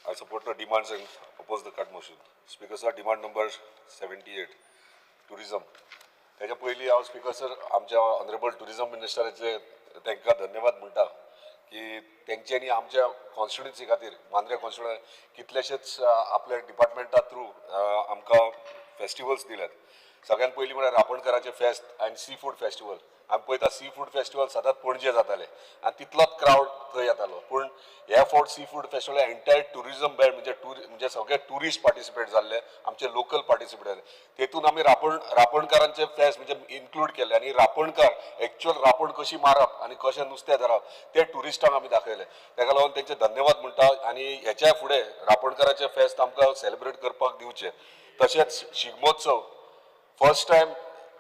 I support the demands and oppose the cut motion. Speaker sir, demand number 78, tourism. त्याच्या पयलीं हांव speaker sir आमच्या honourable tourism मिनिस्टराचे तांकां धन्यवाद म्हणटा की तेंच्यांनी आमच्या कॉन्स्टिट्युन्सी खातीर मांद्रे कॉन्स्टिट्युन्सी कितलेशेच आपल्या डिपार्टमेंटा थ्रू आमकां फेस्टिवल्स दिल्यात. सगळ्यात पयलीं म्हळ्यार रापणकाराचें फेस्त आनी सी फूड फेस्टिवल. आमी पळयता सी फूड फेस्टिवल सदांच पणजे जाताले आनी तितलोच क्रावड थंय येतालो. पूण ह्या फावट seafood festival entire tourism belt म्हणजे सगळे टुरिस्ट पार्टिसिपेट जाल्ले, आमचे लोकल पार्टिसिपेट जाले. तेतून आमी रापणकारांचे फेस्त म्हणजे इन्क्लूड केले आनी रापणकार एक्चुअल रापण कशी मारप आनी कशें नुस्तें धरप ते टुरिस्टांक आमी दाखयले. ताका लागून तेंचे धन्यवाद म्हणटा. आनी हेच्या फुडें रापणकाराचें फेस्त आमकां सेलिब्रेट करपाक दिवचें. तशेंच शिगमोत्सव फर्स्ट टायम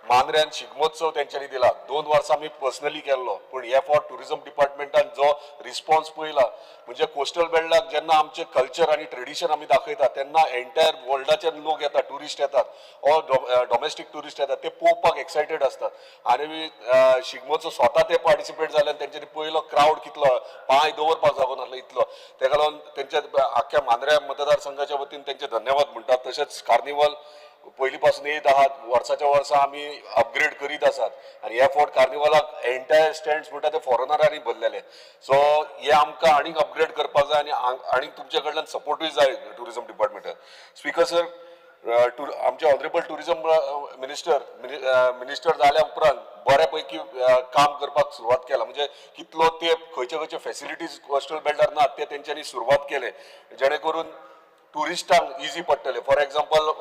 मांद्र्यान शिगमोत्सव तेंच्यांनी दिला. 2 वर्सां आमी पर्सनली केल्लो. पूण हे फावट टुरिजम डिपार्टमेंटान जो रिस्पॉन्स पळयला म्हणजे कोस्टल बेल्टाक जेन्ना आमचे कल्चर आनी ट्रेडिशन आमी दाखयता तेन्ना एंटायर वर्ल्डाचे लोक येतात, टुरिस्ट येतात, ऑर डोमेस्टीक टुरिस्ट येतात, ते पळोवपाक एक्सायटेड असतात. आनी शिगमोत्सव स्वता ते पार्टिसिपेट जाले आनी तेंच्यांनी पळयलो क्रावड कितलो, पांय दवरपाक जागो नासलो इतलो. ताका लागून तेंच्या आख्ख्या मांद्र्या मतदारसंघाच्या वतीन तेंचे धन्यवाद म्हणटात. तशेंच कार्निवल पयलीं पासून येत आहात, वर्साच्या वर्सा आमी अपग्रेड करीत आसात आनी ह्या फावट कार्निवलाक एंटायर स्टँड्स म्हणटा ते फॉरेनरांनी भरलेले. सो हे आमकां आनीक अपग्रेड करपाक जाय आनी आनीक तुमचे कडल्यान सपोर्टूय जाय टुरिजम डिपार्टमेंटान. स्पीकर सर, आमचे ऑनरेबल टुरिजम मिनिस्टर जाल्या उपरांत बऱ्या पैकी काम करपाक सुरवात केला. म्हणजे कितलो ते खंयचे फेसिलिटीज कोस्टल बेल्टार नात ते तेंच्यांनी सुरवात केले जेणे करून टुरिस्टांक इजी पडटले. फॉर एक्झाम्पल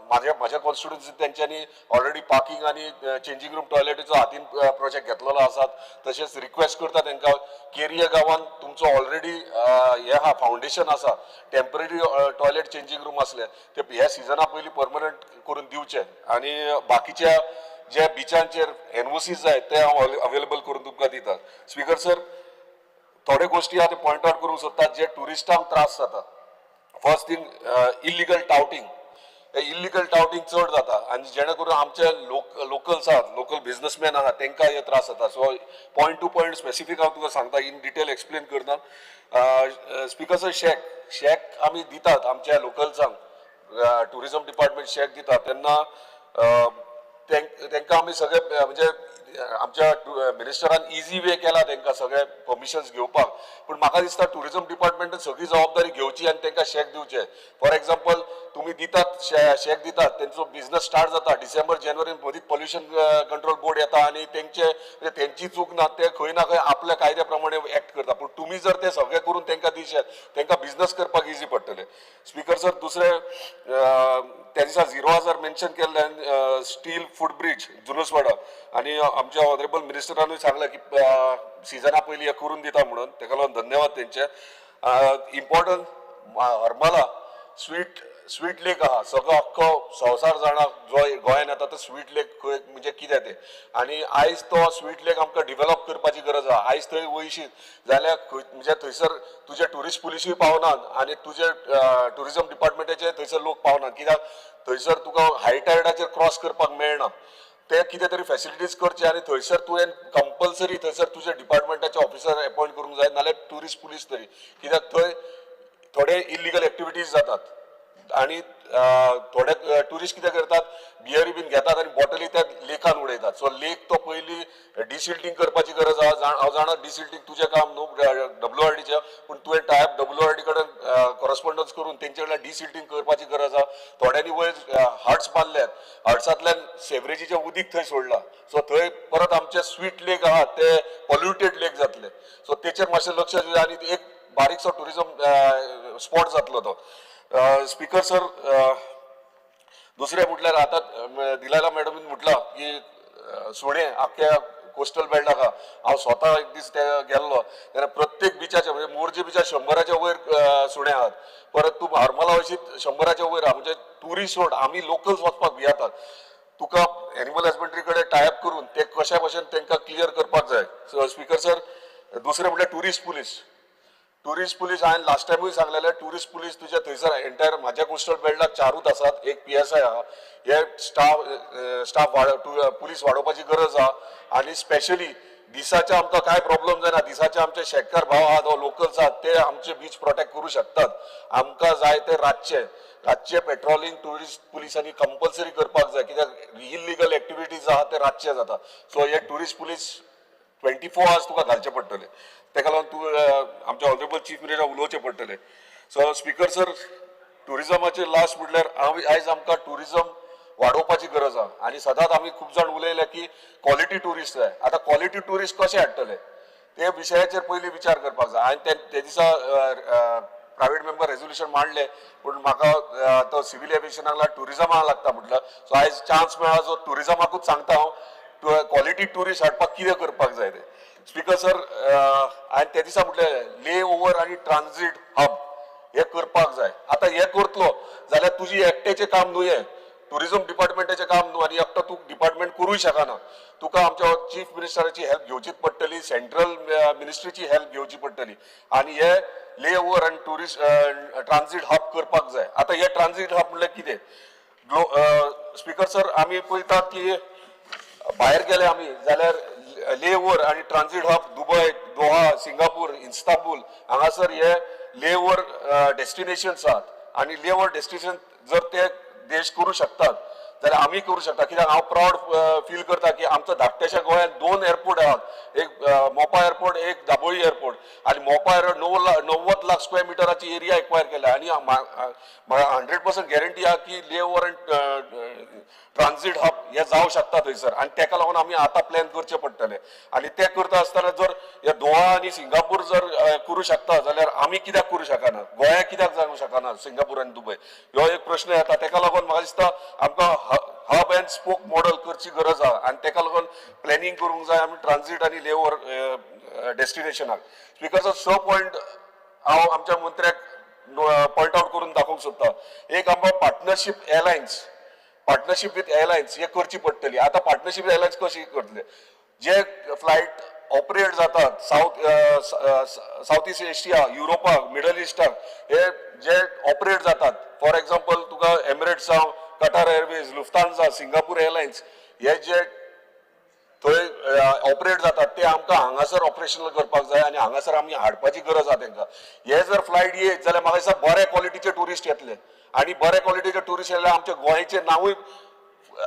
माझ्या कॉन्स्टिट्युन्सींत तेंच्यांनी ऑलरेडी पार्किंग आनी चेंजिंग रूम टॉयलेटीचो हातीन प्रोजेक्ट घेतलेलो आसा. तशेंच रिक्वेस्ट करता तांकां केरिया गांवांत तुमचो ऑलरेडी हे हा फावंडेशन आसा, टेम्पररी टॉयलेट चेंजिंग रूम आसले ते ह्या सिजना पयलीं परमनंट करून दिवचे. आनी बाकीच्या जे बिचांचेर एनओसीज जाय ते हांव अवेलेबल करून तुमकां दिता. स्पीकर सर, थोडे गोश्टी हांव पॉयंट आउट करूंक सोदता जे टुरिस्टांक त्रास जाता. First thing, illegal touting. Illegal touting चड जाता आनी जेणे करून आमचे लोकल्स आहात, लोकल बिझनेसमॅन आहात तांकां हे त्रास जाता. So point to point specific हांव तुका सांगता, इन डिटेल एक्सप्लेन करना. स्पीकर सर, शेक आमी दितात आमच्या लोकल्सांक, टुरिजम डिपार्टमेंट शेक दिता तेन्ना तांकां आमी सगळे म्हणजे आमच्या मिनिस्टरान इजी वे केला तांकां सगळे परमिशन्स घेवपाक. पूण म्हाका दिसता टुरिजम डिपार्टमेंटान सगळी जबाबदारी घेवची आनी तांकां शेक दिवचे. फॉर एक्झाम्पल तुम्ही दितात शेक दितात, तेंचो बिझनेस स्टार्ट जाता डिसेंबर जानेवारी मदींच पॉल्युशन कंट्रोल बोर्ड येता आनी तेंची चूक ना, ते खंय ना खंय आपल्या कायद्या प्रमाणे एक्ट करता. पूण तुमी जर ते सगळे करून तांकां दिशेत तांकां बिझनेस करपाक इजी पडटले. स्पीकर सर, दुसरे त्या दिसा 0,000 मेन्शन केल्ले स्टील फूड ब्रिज जुनसवाडा आनी आमच्या ऑनरेबल मिनिस्टरानूय सांगलें की सिजना पयलीं हे करून दिता म्हणून. ताका लागून धन्यवाद तेंचे. इम्पॉर्टंट हरमला स्वीट लेक आहा, सगळो अख्खो संवसार जाणा जो गोंयान येता तो स्वीट लेक म्हणजे कितें तें. आनी आयज तो स्वीट लेक आमकां डिवेलॉप करपाची गरज आहा. आयज थंय वयशीत जाल्यार म्हणजे थंयसर तुजे ट्युरिस्ट पुलिसूय पावनात आनी तुजे टुरिजम डिपार्टमेंटाचे थंयसर लोक पावनात. कित्याक थंयसर तुका हाय टायडाचेर क्रॉस करपाक मेळना. ते कितें तरी फेसिलिटीज करचे आनी थंयसर तुवें कंपल्सरी थंयसर तुजे डिपार्टमेंटाचे ऑफिसर अपॉयंट करूंक जाय, नाल्यार ट्युरिस्ट पुलीस तरी. कित्याक थंय थोडे इल्लिगल एक्टिविटीज जातात आनी थोडे टुरिस्ट कितें करतात, बियरी बीन घेतात आनी बॉटली त्या लेकान उडयतात. सो लेक तो पयलीं डिसिल्टिंग करपाची गरज आहा. हांव जाणा डिसिल्टिंग तुजें काम न्हू WRDचें, पूण तुवें टायप WRD कडेन कॉरस्पॉन्डन्स करून तेंचे कडल्यान डिसिल्टिंग करपाची गरज आहा. थोड्यांनी वयर हट्स बांदल्यात, हट्सांतल्यान सेवरेजीचें उदीक थंय सोडलां. सो थंय परत आमचे स्वीट लेक आहात ते पॉल्युटेड लेक जातले. सो तेचेर मातशें लक्ष दिवचें आनी एक बारीकसो टुरिजम स्पॉट जातलो तो. स्पीकर सर, दुसरे म्हटल्यार आतां दिलाला मॅडमीन म्हटलां की सुणे आख्ख्या कोस्टल बेल्टाक आहा. हांव स्वता एक दीस गेल्लो तेन्ना प्रत्येक बिचाचे म्हणजे मोरजे बिचार 100च्या वयर सुणे आहात. परत तूं हरमला वयशीत 100च्या वयर आहा. म्हणजे ट्युरिस्ट रोड आमी लोकल्स वचपाक भियातात. तुका एनिमल हजबंड्री कडेन टायप करून ते कशा भशेन तांकां क्लियर करपाक जाय. सो स्पीकर सर, दुसरें म्हटल्यार टुरिस्ट पुलीस हांवें लास्ट टायमूय सांगलेलें, टुरिस्ट पुलीस तुज्या थंयसर एंटायर म्हाज्या कोस्टल बेल्टाक 4च आसात. एक PSI आहा. हे स्टाफ पुलीस वाडोवपाची गरज आहा. आनी स्पेशली दिसाचे आमकां काय प्रॉब्लेम जायना, दिसाचे आमचे शेतकार भाव आहात वा लोकल्स आहात ते आमचे बीच प्रोटेक्ट करू शकतात. आमकां जाय ते रातचे पेट्रोलिंग टुरिस्ट पुलिसांनी कंपल्सरी करपाक जाय, कित्याक इलिगल एक्टिविटीज आहात ते रातचे जाता. सो हे टुरिस्ट पुलीस 24 hours तुका घालचे पडटले. तेका लागून तूं आमच्या ऑनरेबल चीफ मिनिस्टर उलोवचें पडटलें. सो स्पीकर सर, टुरिजमाचे लास्ट म्हटल्यार आयज आमकां टुरिजम वाडोवपाची गरज आहा. आनी सदांच आमी खूब जाण उलयले की क्वॉलिटी टुरिस्ट जाय. आतां क्वॉलिटी टुरिस्ट कशे हाडटले ते विशयाचेर पयलीं विचार करपाक जाय. हांवें ते दिसा प्रायवेट मेंबर रेझोल्युशन मांडले, पूण म्हाका तो सिव्हिल एव्हिएशनाक टुरिजमाक लागता म्हटलं. सो आयज चान्स मेळ्ळा जो टुरिजमाकूच सांगता हांव क्वॉलिटी टुरिस्ट हाडपाक कितें करपाक जाय ते. स्पीकर सर, हांवें ते दिसा म्हटलें ले ओव्हर आनी ट्रान्झीट हब हे करपाक जाय. आतां हे करतलो जाल्यार तुजी एकट्याचें काम न्हू हें, टुरिजम डिपार्टमेंटाचें काम न्हू, आनी एकटो तूं डिपार्टमेंट करूंक शकना. तुका आमच्या चीफ मिनिस्टराची हेल्प घेवचीच पडटली, सेंट्रल मिनिस्ट्रीची हेल्प घेवची पडटली, आनी हे ले ओव्हर आनी टुरिस्ट ट्रान्झीट हब करपाक जाय. आतां हे ट्रान्झीट हब म्हणल्यार कितें? स्पीकर सर, आमी पळयतात की भायर गेले आमी जाल्यार ले ओव्हर आनी transit hub Dubai, Doha, Singapore, Istanbul हांगासर हे ले ओव्हर डेस्टिनेशन्स आहात. आनी ले ओव्हर डेस्टिनेशन जर ते देश करू शकतात जाल्यार आमी करू शकता. कित्याक हांव प्राउड फील करता की आमच्या धाकट्याशा गोंयांत 2 एअरपोर्ट आहात, एक मोपा एअरपोर्ट, एक दाबोळी एअरपोर्ट. आनी मोपा एअरपोर्ट 90 लाख स्क्वेअर मिटराची एरिया एक्वायर केला. आनी म्हाका 100% गॅरंटी आहा की ले ओव्हर आनी ट्रान्झीट हब हे जावं शकता थंयसर. आनी तेका लागून आमी आतां प्लॅन करचे पडटले. आनी ते करता आसतना जर हे दोहा आनी सिंगापूर जर करू शकता जाल्यार आमी कित्याक करूं शकना, गोंया कित्याक जावंक शकना सिंगापूर आनी दुबय? ह्यो एक प्रश्न येता. तेका लागून म्हाका दिसता आमकां हब एंड स्पोक मॉडल करची गरज आहा. आनी तेका लागून प्लॅनिंग करूंक जाय आमी ट्रान्झीट आनी ले ओव्हर डेस्टिनेशनाक. स्पीकर सर, पॉयंट हांव आमच्या मंत्र्याक पॉयंट आउट करून दाखोवंक सोदता. एक आमकां पार्टनरशीप विथ एअरलायन्स हे करची पडटली. आता पार्टनरशीप एअरलायन्स कशी करतले? जे फ्लायट ऑपरेट जातात साऊथ ईस्ट एशिया, युरोपाक, मिडल इस्टाक, हे जे ऑपरेट जातात, फॉर एक्झाम्पल तुका एमिरेट्स जावं, कटार एअरवेज, लुफ्तांजा, सिंगापूर एअरलायन्स, हे जे थंय ऑपरेट जातात ते आमकां हांगासर ऑपरेशनल करपाक जाय आनी हांगासर आमी हाडपाची गरज आहा तेंकां. हे जर फ्लायट येत जाल्यार म्हाका दिसता बऱ्या क्वॉलिटीचे टुरिस्ट येतले. आनी बऱ्या क्वॉलिटीचे टुरिस्ट येयल्यार आमच्या गोंयचें नांवूय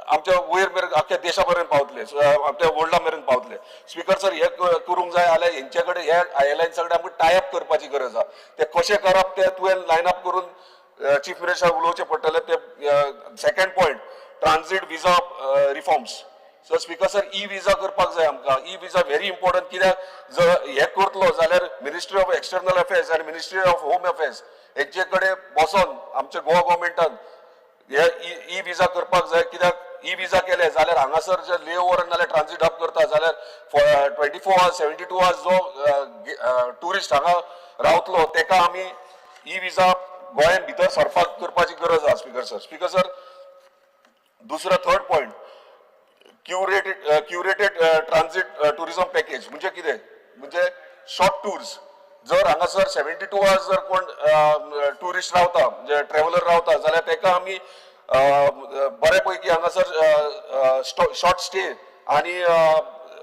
आमच्या वयर मेरेन आख्ख्या देशा मेरेन पावतले, आमच्या वर्ल्डा मेरेन पावतले. स्पीकर सर, हे करूंक जाय जाल्यार हेंचे कडेन हे एअरलायन्सा कडेन आमकां टायअप करपाची गरज आहा. ते कशें करप ते तुवें लायन अप करून चीफ मिनिस्टर उलोवचें पडटलें. ते second point, transit visa reforms. So speaker sir, e visa करपाक जाय आमकां. E visa very important. कित्याक जर हे करतलो जाल्यार मिनिस्ट्री ऑफ एक्सटर्नल अफेर्स आनी मिनिस्ट्री ऑफ होम अफेर्स हेंचे कडेन बसोन आमच्या गोवा गव्हर्मेंटान हे ई विजा करपाक जाय. कित्याक ई विजा केले जाल्यार हांगासर जे ले ओव्हर नाल्यार ट्रान्झीट हब करता जाल्यार 24 hours 72 hours जो टुरिस्ट हांगा रावतलो तेका आमी ई विजा गोंयान भितर सरपाक करपाची गरज आहा. स्पीकर सर, दुसरो third point, curated transit tourism package म्हणजे कितें? म्हणजे शॉर्ट टूर्स. जर हांगासर 72 hours जर कोण टुरिस्ट रावता, म्हणजे ट्रॅव्हलर रावता जाल्यार तेका आमी बरे पैकी हांगासर शॉर्ट स्टे आनी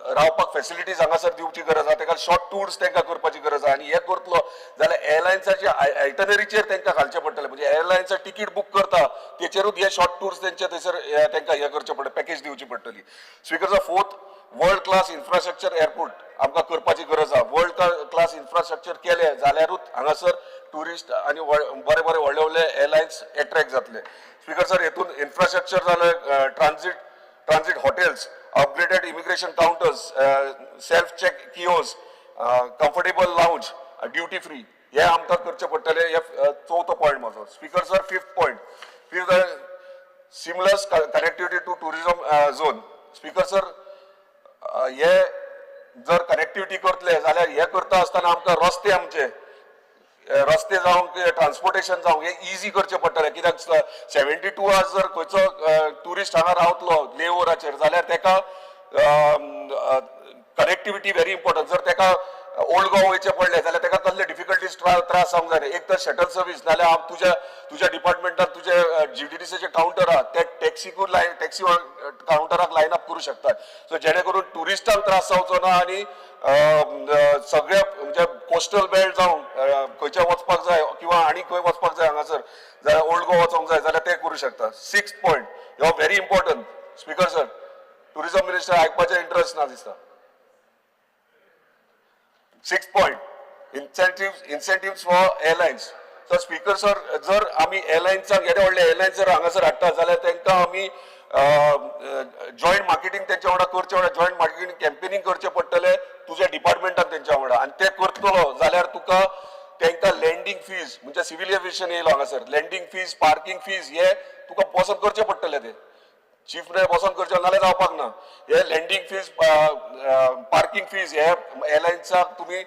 रावपाक फॅसिलिटीज हांगासर दिवची गरज आहा. तेका शॉर्ट टूर्स तांकां करपाची गरज आहा. आनी हे करतलो जाल्यार एअरलायन्साच्या आयटनरीचेर तांकां घालचें पडटलें. म्हणजे एअरलायन्सा तिकीट बूक करता तेचेरूच हे शॉर्ट टूर्स तेंचे थंयसर तांकां हे करचें पडटलें, पॅकेज दिवची पडटली. Speaker, fourth, world class infrastructure airport आमकां करपाची गरज आहा. वर्ल्ड क्लास इन्फ्रास्ट्रक्चर केले जाल्यारूच हांगासर टुरिस्ट आनी बरे व्हडले व्हडले एअरलायन्स एट्रॅक्ट जातले. स्पीकर सर, हेतून इन्फ्रास्ट्रक्चर जालें, transit hotels, upgraded immigration counters, self check kiosk, comfortable lounge, duty free, हे आमकां करचे पडटले. हे चवथो पॉयंट म्हाजो. Speaker sir, fifth point, seamless connectivity to tourism zone. Speaker sir, हे जर कनेक्टिविटी करतले जाल्यार हे करता आसतना आमकां रस्ते जावं ट्रान्सपोर्टेशन जावं हे इजी करचे पडटले. कित्याक 72 hours जर खंयचो टुरिस्ट हांगा रावतलो ले ओव्हराचेर जाल्यार तेका कनेक्टिविटी व्हेरी इम्पॉर्टंट. जर तेका ओल्ड गोवा वयचे पडले जाल्यार ताका कसले डिफिकल्टीज त्रास जावंक जाय एक तर शटल सर्वीस नाल्यार तुज्या डिपार्टमेंटात तुजे जीटीडीसीचे काउंटर आहा ते टॅक्सीकूय टॅक्सी काउंटराक लायन अप करू शकतात सो जेणे करून टुरिस्टांक त्रास जावचो ना आनी सगळे म्हणजे कोस्टल बेल्ट जावं खंयचे वचपाक जाय किंवा आनी खंय वचपाक जाय हांगासर जाल्यार ओल्ड गोवा वचोंक जाय जाल्यार ते करू शकता 6th पॉयंट ह्यो very important speaker sir tourism minister आयकपाचें इंटरेस्ट ना दिसता 6th point incentives for airlines so speaker sir जर आमी एअरलायन्सांक येदे व्हडले एअरलायन्स जर हांगासर हाडटा जाल्यार तांकां आमी जॉयंट मार्केटिंग तेंच्या वांगडा करचे वांगडा जॉयंट मार्केटिंग कॅम्पेनिंग करचें पडटलें तुज्या डिपार्टमेंटान तेंच्या वांगडा आनी ते करतलो जाल्यार तुका तांकां लँडींग फीज म्हणजे सिव्हिल एविएशन येयलो हांगासर लँडींग फीज पार्किंग फीज हे तुका पसंत करचे पडटले ते चीफ मिनिस्टर पसंत करचे नाल्यार जावपाक ना हे लँडींग फीज पार्किंग फीज हे एअरलायन्साक तुमी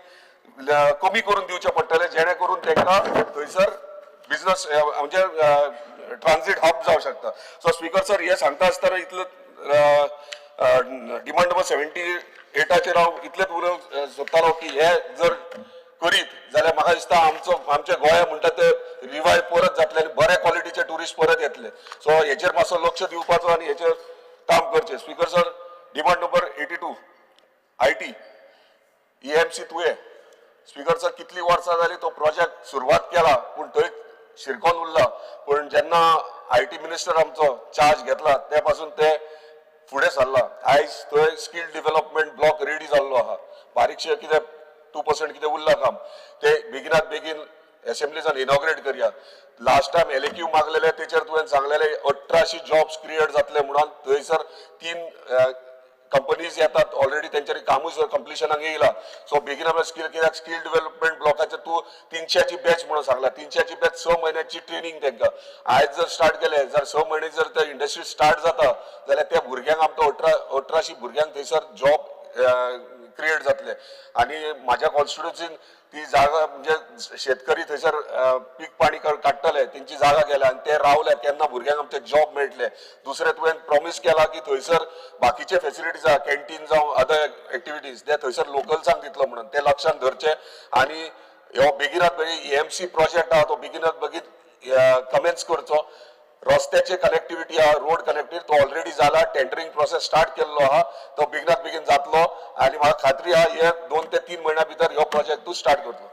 कमी करून दिवचे पडटले जेणे करून तांकां थंयसर बिझनस म्हणजे ट्रान्झीट हब जावं शकता सो स्पीकर सर हे सांगता आसतना इतलो डिमांड नंबर 78चेर हांव इतलेंच उलोवंक सोदतालो की हे जर करीत जाल्यार म्हाका दिसता आमचे गोंया म्हणटा ते रिवायव परत जातले आनी बऱ्या क्वॉलिटीचे टुरिस्ट परत येतले सो हेचेर मातसो लक्ष दिवपाचो आनी हेचेर काम करचें speaker sir demand number 82 IT EMC तुये स्पीकर सर कितली वर्सां जाली तो प्रोजेक्ट सुरवात केला पूण थंय शिरकोन उरला पूण जेन्ना IT मिनिस्टर आमचो चार्ज घेतला ते पासून ते फुडें सरला आयज थंय स्कील डेव्हलपमेंट ब्लॉक रेडी जाल्लो आहा बारीकशे कितें 2% कितें उरला काम ते बेगिनात बेगीन असेंब्लीजान इनॉग्रेट करया लास्ट टाइम एलएक्यू मागलेले तेचेर तुवें सांगलेले 1800 जॉब्स क्रिएट जातले म्हणून थंयसर 3 कंपनीज येतात ऑलरेडी तेंच्यानी कामूय कंप्लिशनाक येयला सो बेगिना स्कील डेव्हलपमेंट ब्लॉकाचेर तूं 300ची बॅच म्हणून सांगला 300ची बॅच 6 म्हयन्याची ट्रेनिंग तांकां आयज जर स्टार्ट केले जर 6 म्हयने जर त्या इंडस्ट्री स्टार्ट जाता जाल्यार त्या भुरग्यांक आमकां 1800 भुरग्यांक थंयसर जॉब क्रिएट जातले आनी म्हाज्या कॉन्स्टिट्युन्सीन ती जागा म्हणजे शेतकरी थंयसर पीक पाणी काडटले तेंची जागा गेल्या आनी ते रावले केन्ना भुरग्यांक आमचे जॉब मेळटले दुसरें तुवें प्रॉमिस केला की थंयसर बाकीचे फेसिलिटीज आहा कॅन्टीन जावं अदर एक्टिविटीज ते थंयसर लोकल्सांक दितलो म्हणून ते लक्षांत धरचे आनी ह्यो बेगिनात बेगीन EMC प्रोजेक्ट आहा तो बेगिनात बेगीन कमेन्स करचो रस्त्याचे कनेक्टिविटी आहा रोड कनेक्टिविटी तो ऑलरेडी जाला टेंडरिंग प्रोसेस स्टार्ट केल्लो आहा तो बेगिनात बेगीन जातलो आनी म्हाका खात्री आहा हे 2 ते 3 म्हयन्या भितर ह्यो प्रोजेक्ट तूं स्टार्ट करतलो